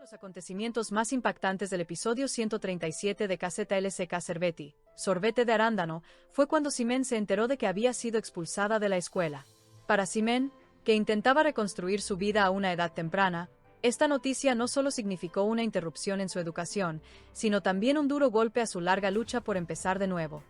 los acontecimientos más impactantes del episodio 137 de KZLCK Cerveti, Sorbete de Arándano, fue cuando Simen se enteró de que había sido expulsada de la escuela. Para Simen, que intentaba reconstruir su vida a una edad temprana, esta noticia no solo significó una interrupción en su educación, sino también un duro golpe a su larga lucha por empezar de nuevo.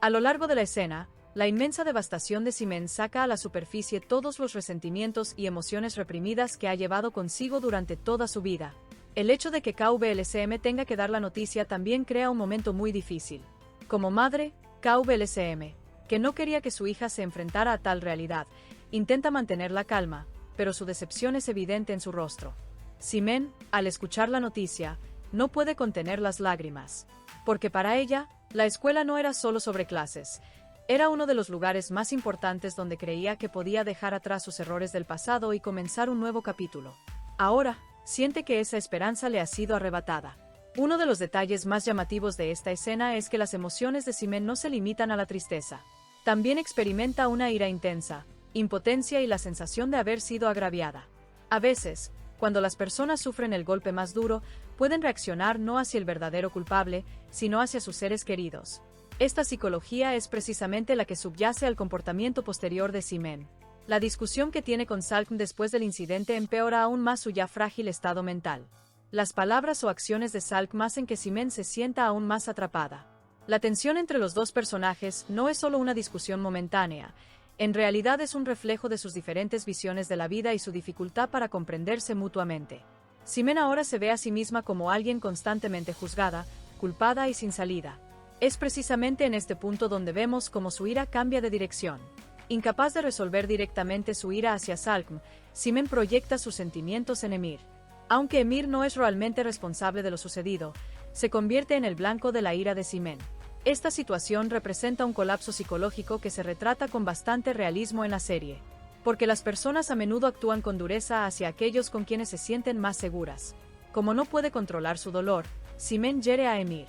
A lo largo de la escena, la inmensa devastación de Simen saca a la superficie todos los resentimientos y emociones reprimidas que ha llevado consigo durante toda su vida. El hecho de que KVLCM tenga que dar la noticia también crea un momento muy difícil. Como madre, KVLCM, que no quería que su hija se enfrentara a tal realidad, intenta mantener la calma, pero su decepción es evidente en su rostro. Simen, al escuchar la noticia, no puede contener las lágrimas. Porque para ella, la escuela no era solo sobre clases. Era uno de los lugares más importantes donde creía que podía dejar atrás sus errores del pasado y comenzar un nuevo capítulo. Ahora, siente que esa esperanza le ha sido arrebatada. Uno de los detalles más llamativos de esta escena es que las emociones de Simen no se limitan a la tristeza. También experimenta una ira intensa, impotencia y la sensación de haber sido agraviada. A veces, cuando las personas sufren el golpe más duro, pueden reaccionar no hacia el verdadero culpable, sino hacia sus seres queridos. Esta psicología es precisamente la que subyace al comportamiento posterior de Simen. La discusión que tiene con Salkm después del incidente empeora aún más su ya frágil estado mental. Las palabras o acciones de Salkm hacen que Simen se sienta aún más atrapada. La tensión entre los dos personajes no es solo una discusión momentánea, en realidad es un reflejo de sus diferentes visiones de la vida y su dificultad para comprenderse mutuamente. Simen ahora se ve a sí misma como alguien constantemente juzgada, culpada y sin salida. Es precisamente en este punto donde vemos cómo su ira cambia de dirección. Incapaz de resolver directamente su ira hacia Salkm, Simen proyecta sus sentimientos en Emir. Aunque Emir no es realmente responsable de lo sucedido, se convierte en el blanco de la ira de Simen. Esta situación representa un colapso psicológico que se retrata con bastante realismo en la serie. Porque las personas a menudo actúan con dureza hacia aquellos con quienes se sienten más seguras. Como no puede controlar su dolor, Simen hiere a Emir.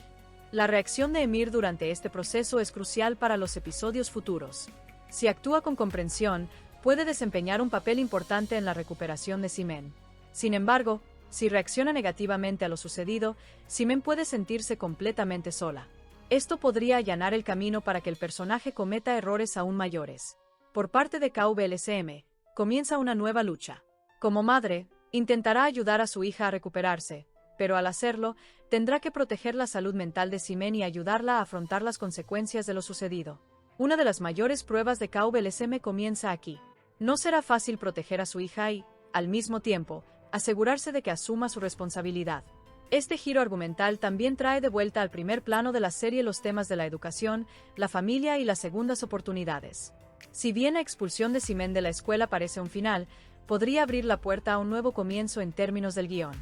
La reacción de Emir durante este proceso es crucial para los episodios futuros. Si actúa con comprensión, puede desempeñar un papel importante en la recuperación de Simen. Sin embargo, si reacciona negativamente a lo sucedido, Simen puede sentirse completamente sola. Esto podría allanar el camino para que el personaje cometa errores aún mayores. Por parte de KVLCM, comienza una nueva lucha. Como madre, intentará ayudar a su hija a recuperarse, pero al hacerlo, tendrá que proteger la salud mental de Simen y ayudarla a afrontar las consecuencias de lo sucedido. Una de las mayores pruebas de KVLCM comienza aquí. No será fácil proteger a su hija y, al mismo tiempo, asegurarse de que asuma su responsabilidad. Este giro argumental también trae de vuelta al primer plano de la serie los temas de la educación, la familia y las segundas oportunidades. Si bien la expulsión de Simen de la escuela parece un final, podría abrir la puerta a un nuevo comienzo en términos del guión.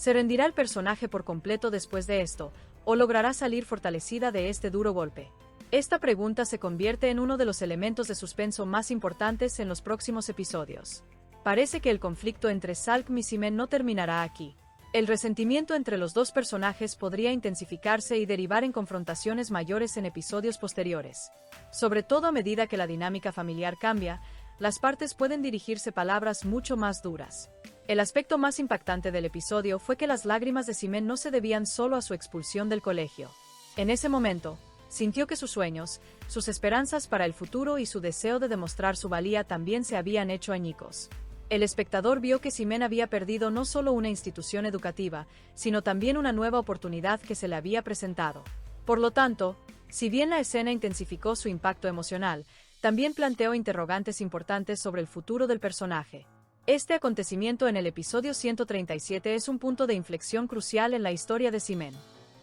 ¿Se rendirá el personaje por completo después de esto, o logrará salir fortalecida de este duro golpe? Esta pregunta se convierte en uno de los elementos de suspenso más importantes en los próximos episodios. Parece que el conflicto entre Salkm y Simen no terminará aquí. El resentimiento entre los dos personajes podría intensificarse y derivar en confrontaciones mayores en episodios posteriores. Sobre todo a medida que la dinámica familiar cambia, las partes pueden dirigirse palabras mucho más duras. El aspecto más impactante del episodio fue que las lágrimas de Simen no se debían solo a su expulsión del colegio. En ese momento, sintió que sus sueños, sus esperanzas para el futuro y su deseo de demostrar su valía también se habían hecho añicos. El espectador vio que Simen había perdido no solo una institución educativa, sino también una nueva oportunidad que se le había presentado. Por lo tanto, si bien la escena intensificó su impacto emocional, también planteó interrogantes importantes sobre el futuro del personaje. Este acontecimiento en el episodio 137 es un punto de inflexión crucial en la historia de Simen.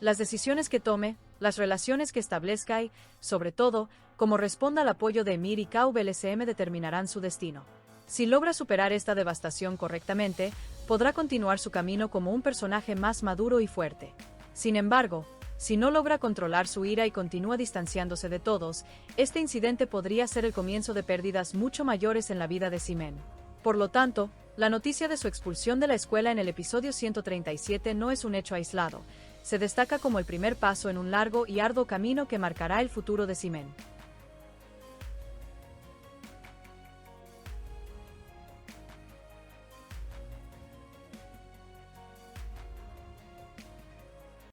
Las decisiones que tome, las relaciones que establezca y, sobre todo, cómo responda al apoyo de Emir y KVLCM determinarán su destino. Si logra superar esta devastación correctamente, podrá continuar su camino como un personaje más maduro y fuerte. Sin embargo, si no logra controlar su ira y continúa distanciándose de todos, este incidente podría ser el comienzo de pérdidas mucho mayores en la vida de Simen. Por lo tanto, la noticia de su expulsión de la escuela en el episodio 137 no es un hecho aislado, se destaca como el primer paso en un largo y arduo camino que marcará el futuro de Simen.